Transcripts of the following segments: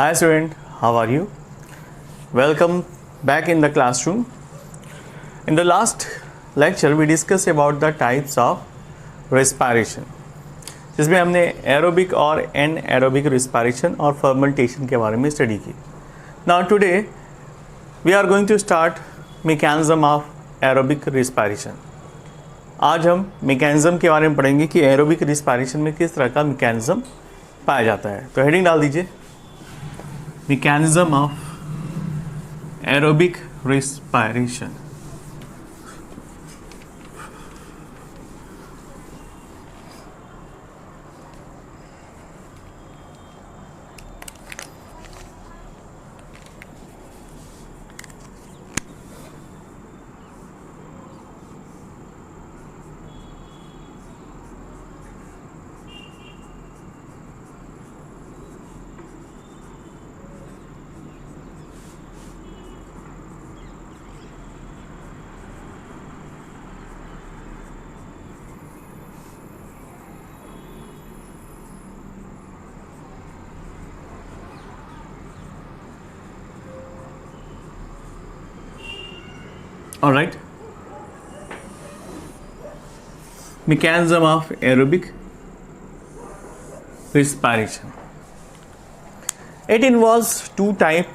Hi student, how are you? Welcome back in the classroom. In the last lecture we discussed about the types of respiration, जिसमें हमने aerobic और anaerobic respiration और fermentation के बारे में study की. Now today we are going to start mechanism of aerobic respiration. आज हम mechanism के बारे में पढ़ेंगे कि aerobic respiration में किस तरह का mechanism पाया जाता है. तो हेडिंग डाल दीजिए, mechanism of aerobic respiration. All right. Mechanism of aerobic respiration. It involves two types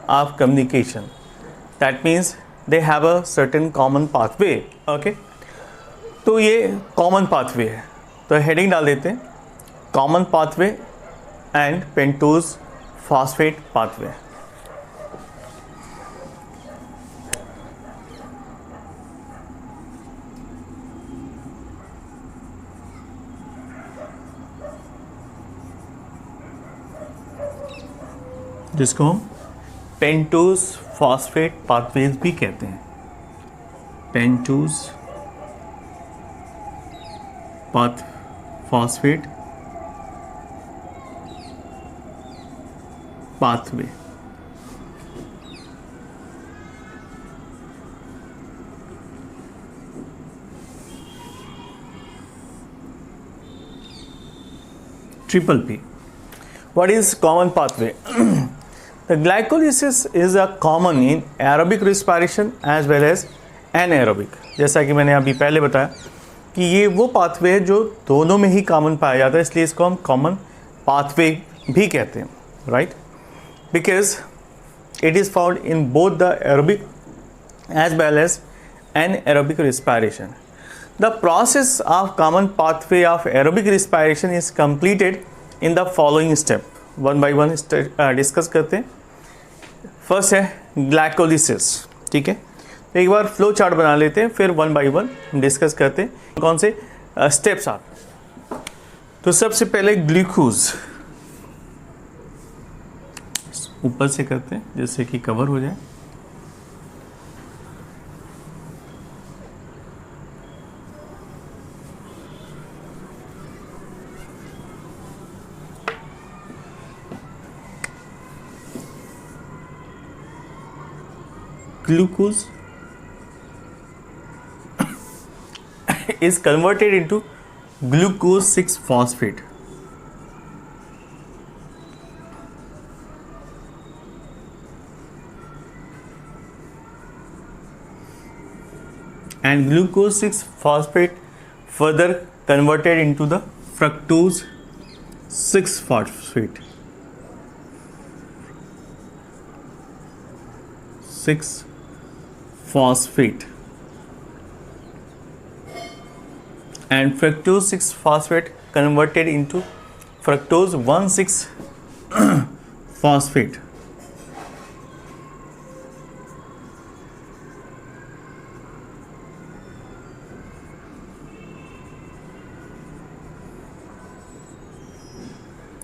of communication. That means they have a certain common pathway. Okay. तो ये common pathway है. तो heading डाल देते हैं, common pathway and pentose phosphate pathway. जिसको हम pentose phosphate pathways भी कहते हैं. Pentose phosphate pathway. Triple P. What is common pathway? The glycolysis is a common in aerobic respiration as well as anaerobic. जैसा कि मैंने अभी पहले बताया कि ये वो पाथवे है जो दोनों में ही कॉमन पाया जाता है, इसलिए इसको हम कॉमन पाथवे भी कहते हैं, right? Because it is found in both the aerobic as well as anaerobic respiration. The process of common pathway of aerobic respiration is completed in the following step. One by one discuss करते हैं. First है glycolysis. ठीक है, तो एक बार flow chart बना लेते हैं, फिर वन बाई वन डिस्कस करते हैं कौन से स्टेप्स आर. तो सबसे पहले ग्लूकोज ऊपर से करते हैं जिससे कि कवर हो जाए. Glucose is converted into glucose 6 phosphate. And glucose 6 phosphate further converted into the fructose 6 phosphate. 6 phosphate and fructose 6 phosphate converted into fructose 1,6 phosphate.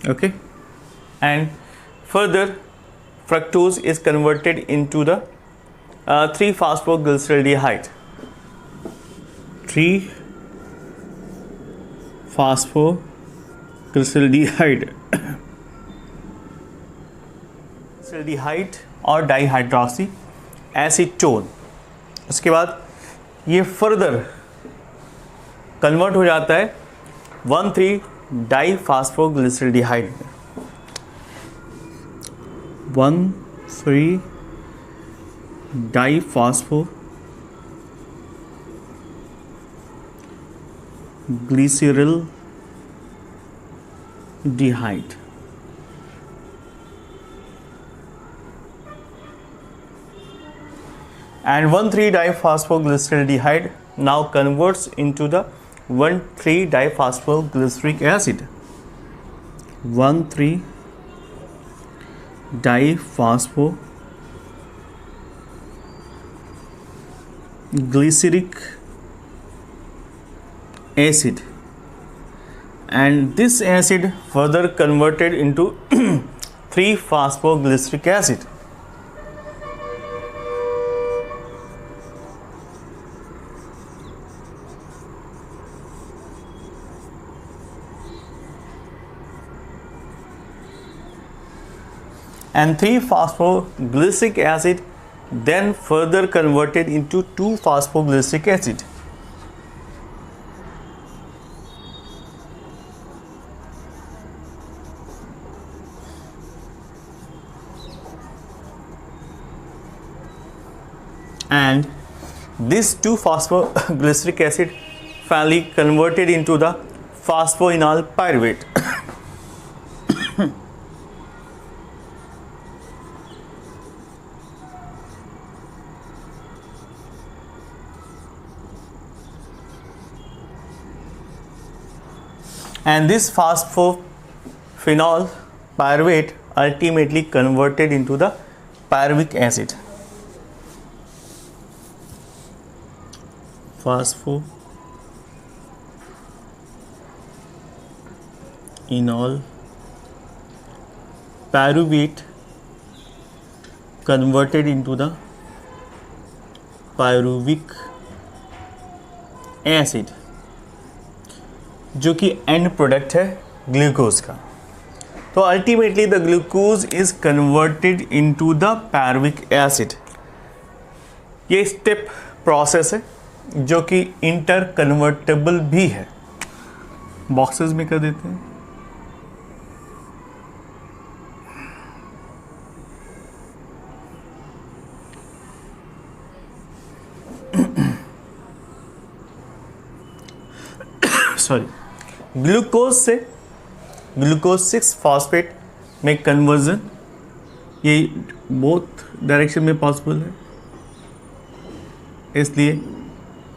Okay, and further fructose is converted into the 3-phosphoglyceraldehyde. 3-phosphoglyceraldehyde और dihydroxy acetone. उसके बाद ये further convert हो जाता है 1,3 डाइफास्फोग्लिसरल्डिहाइड में. 1,3 diphosphoglyceraldehyde. And 1,3-diphosphoglyceraldehyde now converts into the 1,3-diphosphoglyceric acid. 1,3-diphosphoglyceric acid, and this acid further converted into 3-phosphoglyceric acid. And 3-phosphoglyceric acid then further converted into 2-phosphoglyceric acid. And this 2-phosphoglyceric acid finally converted into the phosphoenol pyruvate. And this phosphoenol pyruvate ultimately converted into the pyruvic acid. Phosphoenol pyruvate converted into the pyruvic acid, जो कि and product है glucose का. तो ultimately the glucose is converted into the pyruvic acid. ये step process है जो कि inter convertible भी है. बॉक्सेस में कर देते हैं. सॉरी, ग्लूकोज से ग्लूकोज 6 फॉस्फेट में कन्वर्जन ये बोथ डायरेक्शन में पॉसिबल है, इसलिए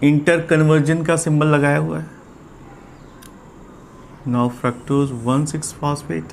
इंटर कन्वर्जन का सिंबल लगाया हुआ है. Now fructose 1,6 phosphate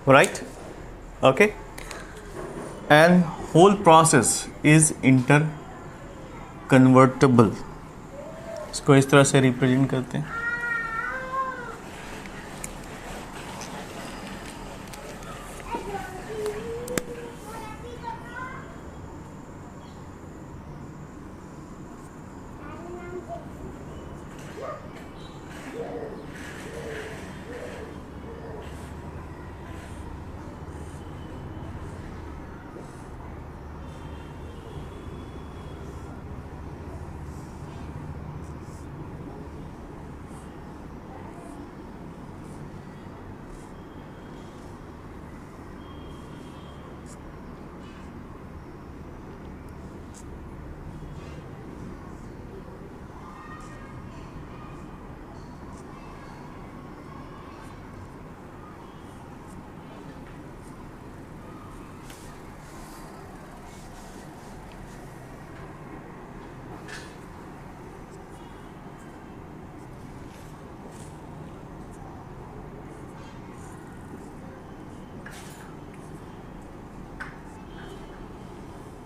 right? Okay, and whole process is interconvertible. इसको इस तरह से रिप्रेजेंट करते हैं.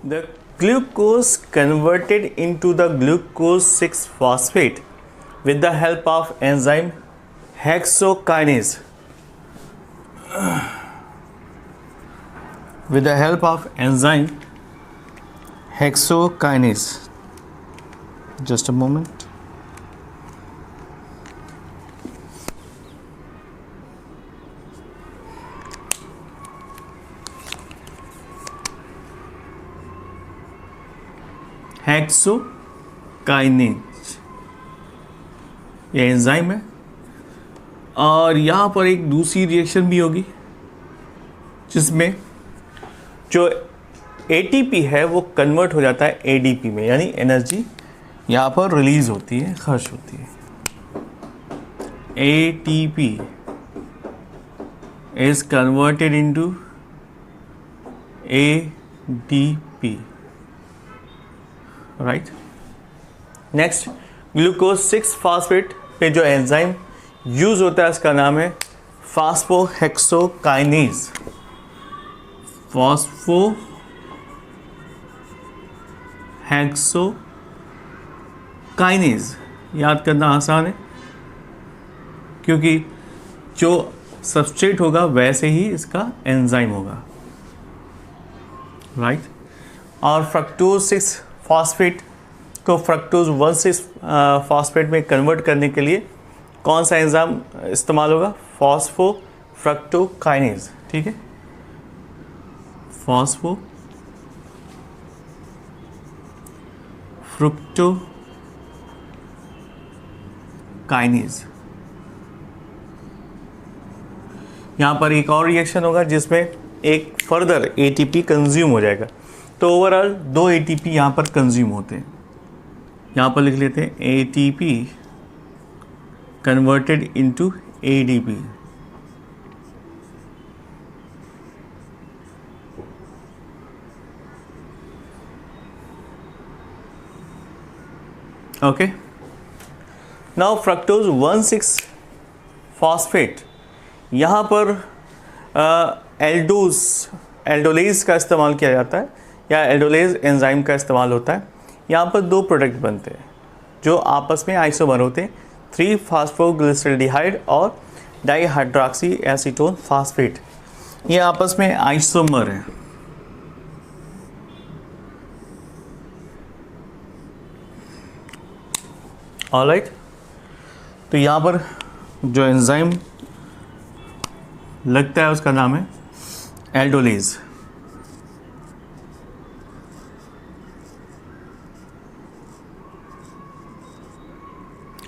The glucose converted into the glucose 6 phosphate with the help of enzyme hexokinase. With the help of enzyme hexokinase. Just a moment. Hexokinase ये enzyme है और यहाँ पर एक दूसरी रिएक्शन भी होगी जिसमें जो एटीपी है वो कन्वर्ट हो जाता है एडीपी में, यानी एनर्जी यहाँ पर रिलीज होती है, खर्च होती है। ATP is converted into ADP, right. Next, glucose 6 phosphate पे जो एंजाइम यूज होता है उसका नाम है फॉस्फोहेक्सोकाइनेज। फॉस्फोहेक्सोकाइनेज याद करना आसान है क्योंकि जो सबस्ट्रेट होगा वैसे ही इसका एंजाइम होगा, राइट। और फ्रक्टोज 6 फॉस्फेट को फ्रक्टोज 1,6 फॉस्फेट में कन्वर्ट करने के लिए कौन सा एंजाइम इस्तेमाल होगा? फॉस्फोफ्रक्टोकाइनेज, ठीक है। फॉस्फोफ्रक्टोकाइनेज। यहाँ पर एक और रिएक्शन होगा जिसमें एक फर्दर एटीपी कंज्यूम हो जाएगा, तो ओवरऑल 2 एटीपी यहाँ पर कंज्यूम होते हैं। यहाँ पर लिख लेते हैं ATP converted into ADP. Okay, now fructose 1,6 phosphate, यहाँ पर एल्डोलेज का इस्तेमाल किया जाता है या एल्डोलेज एंजाइम का इस्तेमाल होता है। यहाँ पर 2 प्रोडक्ट बनते हैं जो आपस में आइसोमर होते हैं, 3-फॉस्फोग्लिसरॉल्डिहाइड और डाइहाइड्रॉक्सी एसीटोन फॉस्फेट। ये आपस में आइसोमर है। ऑलराइट, तो यहाँ पर जो एंजाइम लगता है उसका नाम है एल्डोलेज।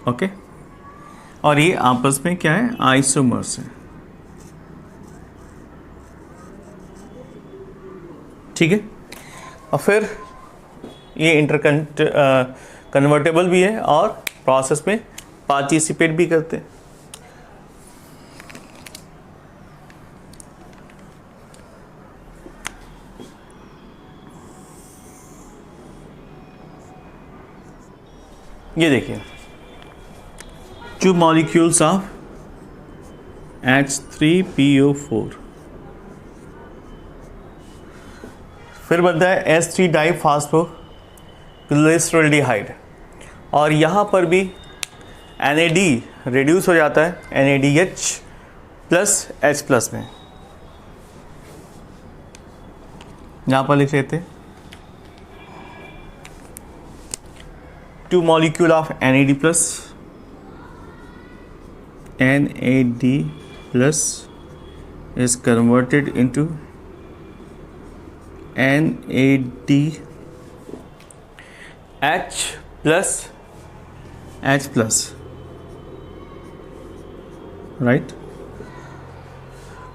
ओके, और ये आपस में क्या है? आइसोमर्स है, ठीक है। और फिर ये कन्वर्टेबल भी है और प्रोसेस में पार्टिसिपेट भी करते हैं। ये देखिए, 2 molecules of H3PO4, फिर बनता है H3 डाइफॉस्फोग्लिसरॉल्डिहाइड, और यहाँ पर भी NAD रिड्यूस हो जाता है NADH प्लस H प्लस में। यहाँ पर लिख लेते हैं 2 molecule of NAD plus is converted into NADH plus H plus, right.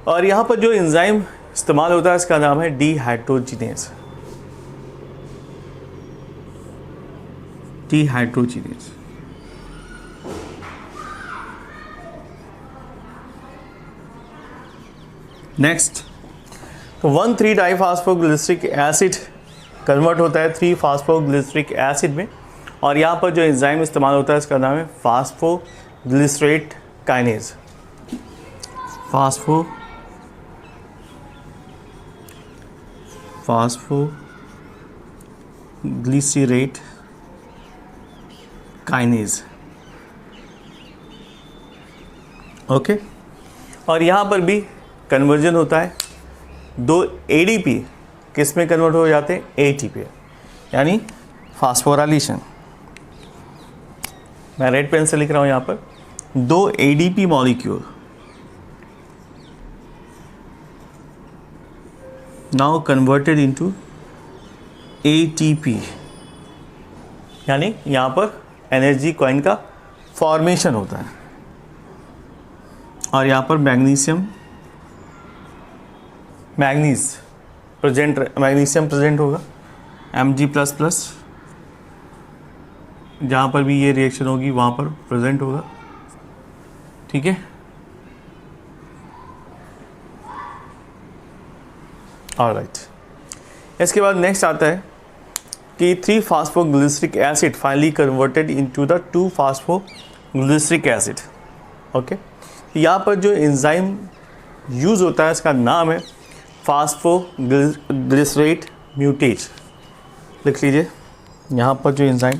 और यहाँ पर जो एंजाइम इस्तेमाल होता है इसका नाम है डिहाइड्रोजिनेज। नेक्स्ट, तो 1,3-डाइफॉस्फोग्लिसरिक एसिड कन्वर्ट होता है 3-फॉस्फोग्लिसरिक एसिड में, और यहाँ पर जो एंजाइम इस्तेमाल होता है इसका नाम है phosphoglycerate kinase. Glycerate kinase. Okay, और यहाँ पर भी कन्वर्जन होता है, दो एडीपी किस में कन्वर्ट हो जाते हैं, एटीपी, यानी फास्फोराइलेशन। मैं रेड पेन से लिख रहा हूँ यहाँ पर, दो ADP molecule now converted into ATP, यानी यहाँ पर एनर्जी कॉइन का फॉर्मेशन होता है। और यहाँ पर मैग्नीशियम प्रेजेंट होगा, Mg++, जहाँ पर भी ये रिएक्शन होगी वहाँ पर प्रेजेंट होगा। ठीक है, ऑलराइट। इसके बाद नेक्स्ट आता है कि three phosphoglyceric acid finally converted into the two phosphoglyceric acid. Okay, यहाँ पर जो एंजाइम यूज़ होता है इसका नाम है फास्फोग्लिसरेट म्यूटेज। लिख लीजिए यहाँ पर जो एंजाइम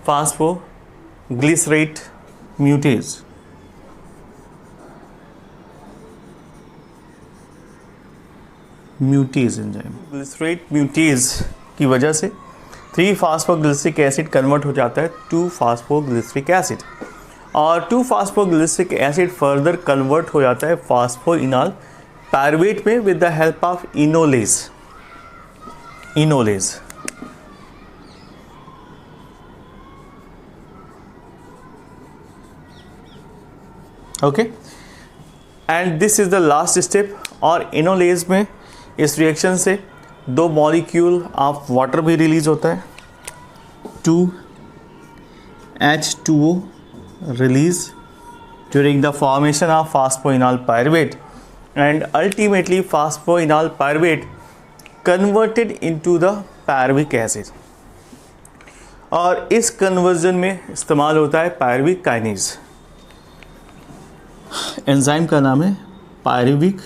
फास्फोग्लिसरेट म्यूटेज। एंजाइम ग्लिसरेट म्यूटेज की वजह से 3-फॉस्फोग्लिसरिक एसिड कन्वर्ट हो जाता है 2-फॉस्फोग्लिसरिक एसिड, और 2-फॉस्फोग्लिसरिक एसिड फर्दर कन्वर्ट हो जाता है फास्फोइनॉल पायरुवेट में with the help of enolase. Okay, and this is the last step. और इनोलेज में इस रिएक्शन से 2 मॉलिक्यूल ऑफ वाटर भी रिलीज होता है, 2H2O release during the formation of phosphoenol pyruvate, and ultimately phosphoenol pyruvate converted into the pyruvic acid. और इस conversion में इस्तेमाल होता है पायरुविक काइनेज। एंजाइम का नाम है पायरुविक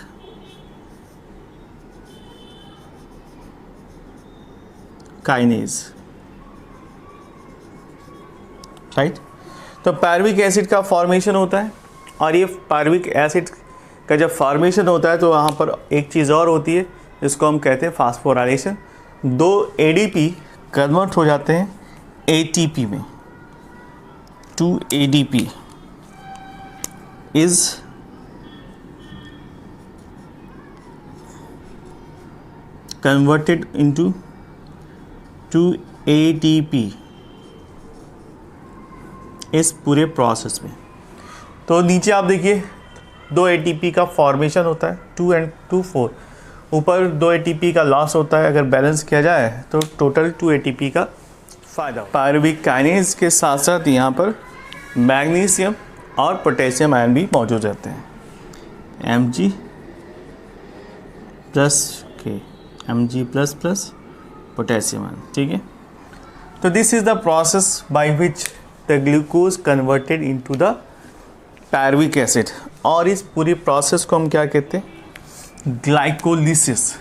काइनेज, राइट। तो पायरुविक एसिड का फॉर्मेशन होता है, और ये पायरुविक एसिड का जब फॉर्मेशन होता है तो वहाँ पर एक चीज़ और होती है जिसको हम कहते हैं फास्फोराइलेशन। 2 एडीपी कन्वर्ट हो जाते हैं एटीपी में। 2 ADP is converted into 2 ATP इस पूरे प्रोसेस में। तो नीचे आप देखिए 2 ATP का फॉर्मेशन होता है, 2 and 2 4, ऊपर 2 ATP का लॉस होता है। अगर बैलेंस किया जाए तो टोटल 2 ATP का फ़ायदा। पायरुविक काइनेज के साथ साथ यहाँ पर मैग्नीशियम और पोटेशियम आयन भी मौजूद रहते हैं, Mg++ पोटेशियम आयन। ठीक है, तो this is the process by which the glucose converted into the pyruvic acid. और इस पूरी प्रोसेस को हम क्या कहते हैं, ग्लाइकोलिसिस।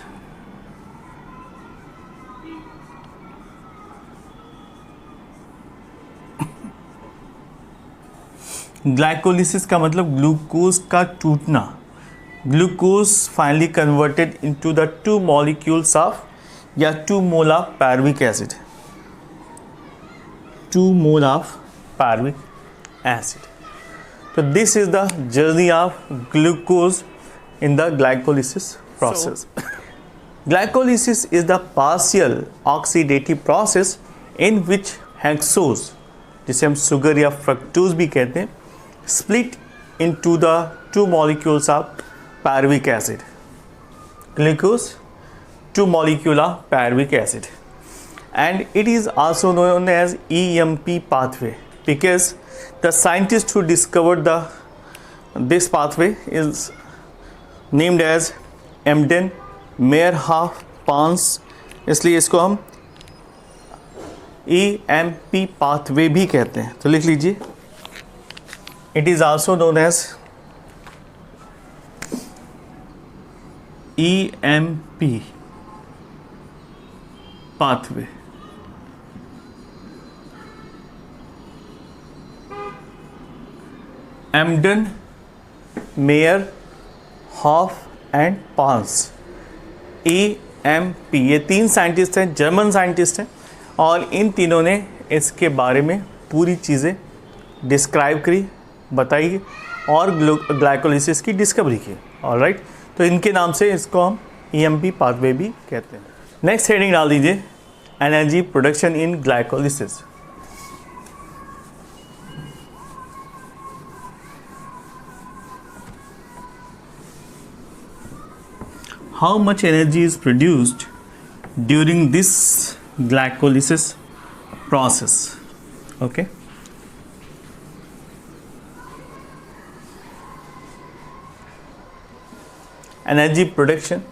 ग्लाइकोलिसिस का मतलब ग्लूकोज का टूटना। Glucose finally converted into the 2 molecules of या 2 mole of pyruvic acid, 2 mole of pyruvic acid. So this is the journey of glucose in the glycolysis process. Glycolysis is the partial oxidative process in which hexose, जिसे हम sugar या fructose भी कहते हैं, split into the 2 molecules of pyruvic acid. Glucose, 2 molecule of pyruvic acid, and it is also known as EMP pathway because the scientist who discovered this pathway is named as Emden, Meyerhoff, Pons, इसलिए इसको हम EMP pathway भी कहते हैं। तो लिख लीजिए, it is also known as EMP pathway. Embden, Meyerhof and Parnas, EMP, ये 3 साइंटिस्ट हैं, जर्मन साइंटिस्ट हैं, और इन तीनों ने इसके बारे में पूरी चीज़ें डिस्क्राइब करी, बताई और ग्लाइकोलिसिस की डिस्कवरी की। ऑलराइट, तो इनके नाम से इसको हम EMP पाथवे भी कहते हैं। नेक्स्ट हेडिंग डाल दीजिए, energy production in glycolysis. How much energy is produced during this glycolysis process? Okay. Energy production.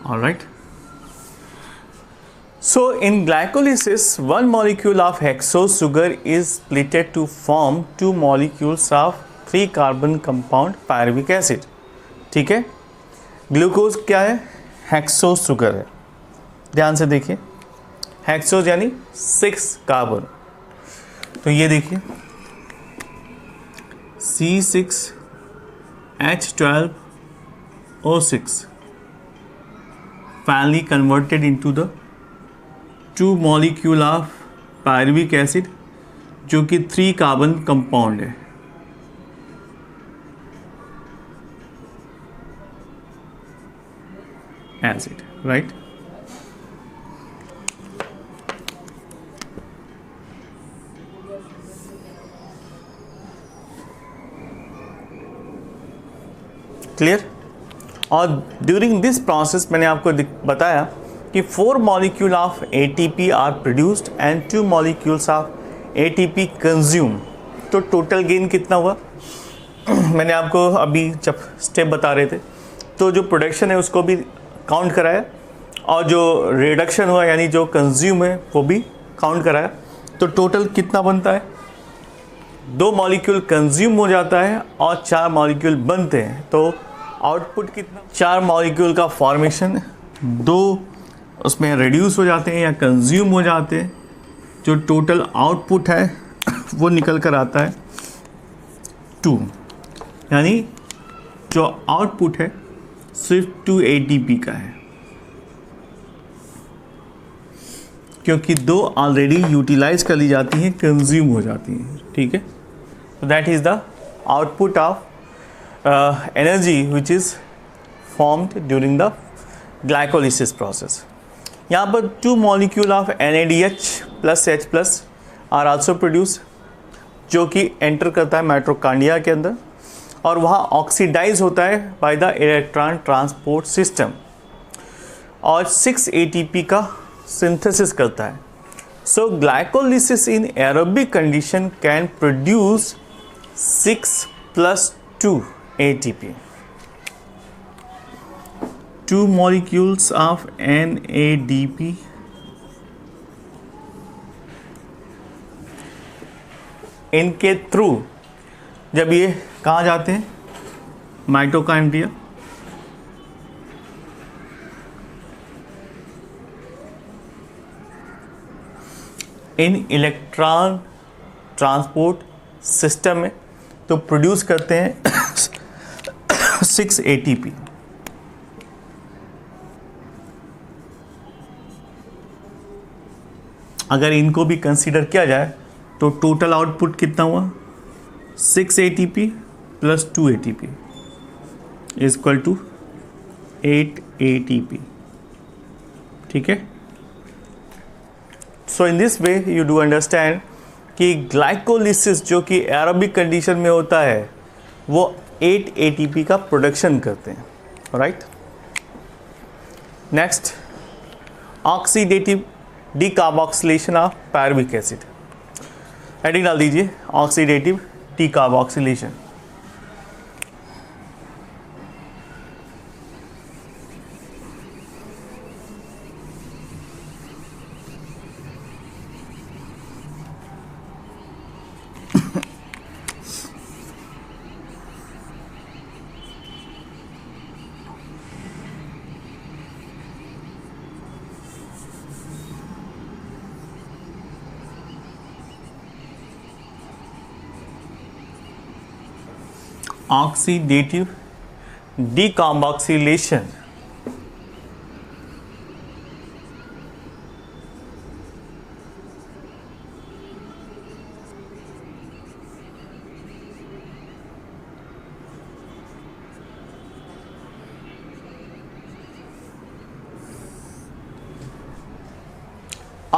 All right. So in glycolysis, one molecule of hexose sugar is splitted to form 2 molecules of 3 carbon compound pyruvic acid. ठीक है, glucose क्या है? Hexose sugar है। ध्यान से देखिए, hexose यानी 6 carbon. तो ये देखिए C6H12O6 finally converted into the 2 molecule of pyruvic acid, जो कि 3 कार्बन कंपाउंड है। Acid, right. क्लियर। और ड्यूरिंग दिस प्रोसेस मैंने आपको बताया कि 4 molecule of ATP are produced and 2 molecules of ATP consume. तो टोटल गेन कितना हुआ? मैंने आपको अभी जब स्टेप बता रहे थे तो जो प्रोडक्शन है उसको भी काउंट कराया, और जो रिडक्शन हुआ यानी जो कंज्यूम है वो भी काउंट कराया। तो टोटल कितना बनता है? 2 मॉलिक्यूल कंज्यूम हो जाता है और 4 मॉलिक्यूल बनते हैं। तो आउटपुट कितना? 4 मॉलिक्यूल का फॉर्मेशन, 2 उसमें रिड्यूस हो जाते हैं या कंज्यूम हो जाते हैं। जो टोटल आउटपुट है वो निकल कर आता है 2, यानी जो आउटपुट है सिर्फ 2 ATP का है, क्योंकि 2 ऑलरेडी यूटिलाइज कर ली जाती हैं, कंज्यूम हो जाती हैं। ठीक है, तो that is the output of energy which is formed during the glycolysis process. यहाँ पर 2 molecule of NADH plus H plus are also produce, जो कि एंटर करता है माइटोकॉन्ड्रिया के अंदर और वहाँ ऑक्सीडाइज होता है by the electron transport system और 6 ATP का सिंथेसिस करता है। So glycolysis in aerobic condition can produce 6 + 2 ATP, 2 molecules of NADP इनके थ्रू जब ये कहाँ जाते हैं? माइटोकॉन्ड्रिया। इन इलेक्ट्रॉन ट्रांसपोर्ट सिस्टम में तो प्रोड्यूस करते हैं 6 ATP। अगर इनको भी कंसीडर किया जाए तो टोटल आउटपुट कितना हुआ? 6 ATP + 2 ATP is equal to 8 ATP। ठीक है, so in this way you do understand कि ग्लाइकोलिसिस जो कि एरोबिक कंडीशन में होता है वो 8 ATP का प्रोडक्शन करते हैं। Right, next oxidative decarboxylation of pyruvic acid. Heading डाल दीजिए, oxidative decarboxylation. Oxidative decarboxylation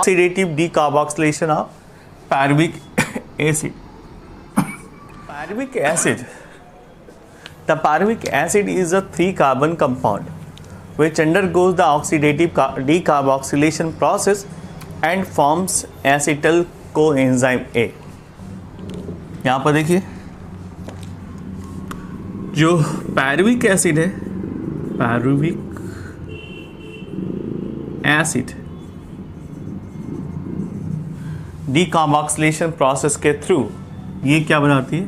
oxidative decarboxylation of pyruvic acid. Pyruvic acid. The pyruvic acid is a 3-carbon compound which undergoes the oxidative decarboxylation process and forms acetyl coenzyme A. यहाँ पर देखिए जो pyruvic acid है, pyruvic acid decarboxylation process के through ये क्या बनाती है,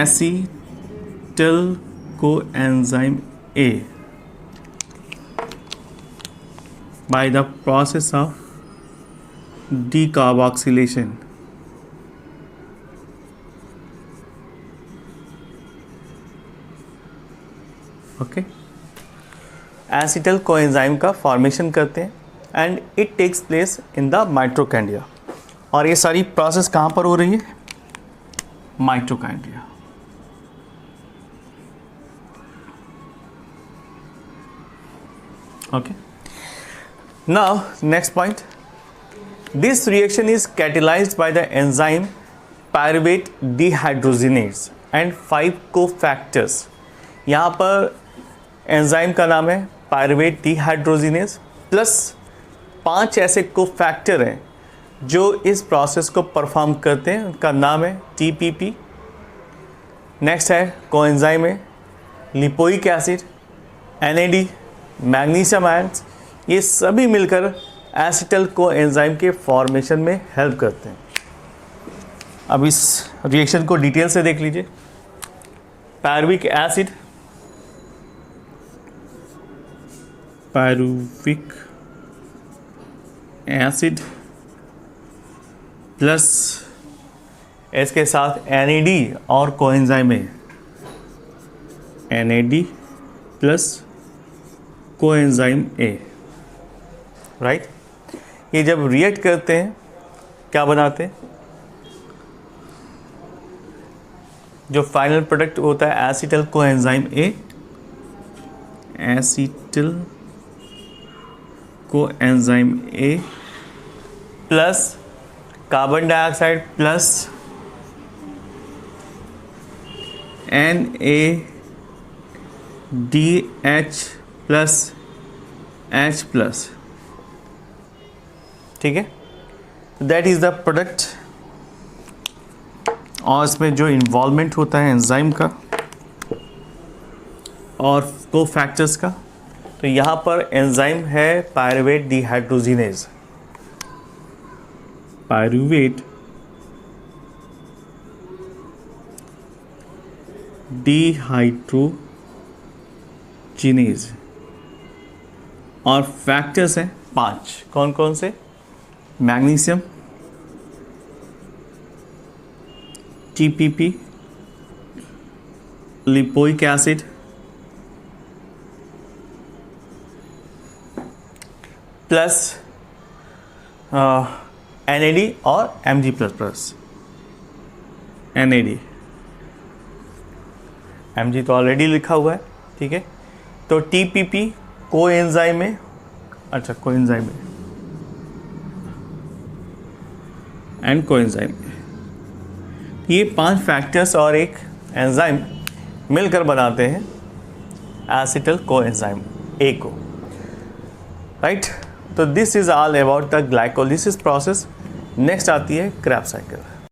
acetyl coenzyme A by the process of decarboxylation. Okay, acetyl coenzyme का फॉर्मेशन करते हैं and it takes place in the mitochondria. और ये सारी प्रोसेस कहाँ पर हो रही है, mitochondria. Okay, now next point, this reaction is catalysed by the enzyme pyruvate dehydrogenase and 5 cofactors. यहाँ पर एंजाइम का नाम है पायरुवेट डिहाइड्रोजिनेज प्लस 5 ऐसे कोफैक्टर हैं जो इस प्रोसेस को परफॉर्म करते हैं. उनका नाम है टीपीपी. नेक्स्ट है कोएंजाइम है lipoic acid, NAD, magnesium ions. ये सभी मिलकर एसिटिल कोएंजाइम के फॉर्मेशन में हेल्प करते हैं. अब इस रिएक्शन को डिटेल से देख लीजिए. Pyruvic acid, pyruvic acid plus इसके साथ NAD और कोएंजाइम है, NAD plus coenzyme A, right. ये जब रिएक्ट करते हैं क्या बनाते हैं, जो फाइनल प्रोडक्ट होता है acetyl coenzyme A, acetyl coenzyme A plus carbon dioxide plus NaDH plus H plus. ठीक है, दैट इज़ द प्रोडक्ट. और इसमें जो इन्वॉल्वमेंट होता है एंजाइम का और कोफैक्टर्स का, तो यहाँ पर एंजाइम है पायरुवेट डिहाइड्रोजिनेज. पायरुवेट डिहाइड्रोजिनेज और फैक्टर्स हैं 5. कौन कौन से, magnesium, TPP, lipoic acid, plus NAD और Mg plus plus. NAD, Mg तो ऑलरेडी लिखा हुआ है, ठीक है. तो TPP कोएंजाइम में, अच्छा कोएंजाइम में एंड कोएंजाइम में, ये 5 फैक्टर्स और एक एंजाइम मिलकर बनाते हैं एसिटिल कोएंजाइम A को, राइट. तो this is all about the glycolysis process. Next आती है क्रेब्स साइकिल.